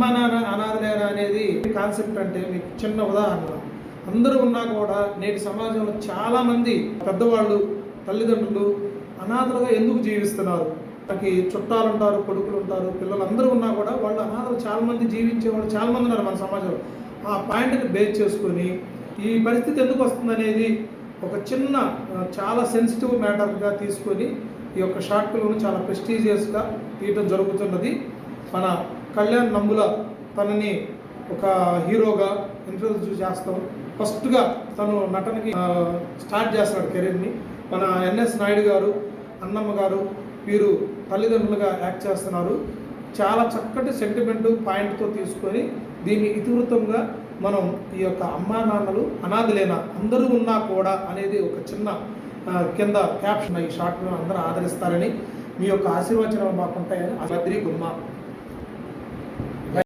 అనాథలేనా అనేది కాన్సెప్ట్ అంటే మీకు చిన్న ఉదాహరణ. అందరూ ఉన్నా కూడా నేటి సమాజంలో చాలామంది పెద్దవాళ్ళు తల్లిదండ్రులు అనాథలుగా ఎందుకు జీవిస్తున్నారు? మనకి చుట్టాలు ఉంటారు, కొడుకులు ఉంటారు, పిల్లలు అందరూ ఉన్నా కూడా వాళ్ళు అనాథలు చాలామంది జీవించేవాళ్ళు చాలామంది ఉన్నారు మన సమాజంలో. ఆ పాయింట్ని బేస్ చేసుకొని ఈ పరిస్థితి ఎందుకు వస్తుందనేది ఒక చిన్న చాలా సెన్సిటివ్ మ్యాటర్గా తీసుకొని ఈ యొక్క షార్ట్ ఫిల్మ్ను చాలా ప్రెస్టీజియస్గా తీయటం జరుగుతున్నది. మన కళ్యాణ్ నంబుల తనని ఒక హీరోగా ఇంట్రొడ్యూస్ చేస్తాం. ఫస్ట్గా తను నటనకి స్టార్ట్ చేస్తాడు కెరీర్ని. మన ఎన్ఎస్ నాయుడు గారు, అన్నమ్మ గారు వీరు తల్లిదండ్రులుగా యాక్ట్ చేస్తున్నారు. చాలా చక్కటి సెంటిమెంట్ పాయింట్తో తీసుకొని దీన్ని ఇతివృత్తంగా మనం ఈ యొక్క అమ్మా నాన్నలు అనాథలేనా అందరూ ఉన్నా కూడా అనేది ఒక చిన్న కింద క్యాప్షన్ ఈ షార్ట్ను అందరూ ఆదరిస్తారని మీ యొక్క ఆశీర్వచనాలు మాకుంటాయని బద్రి గుమ్మా.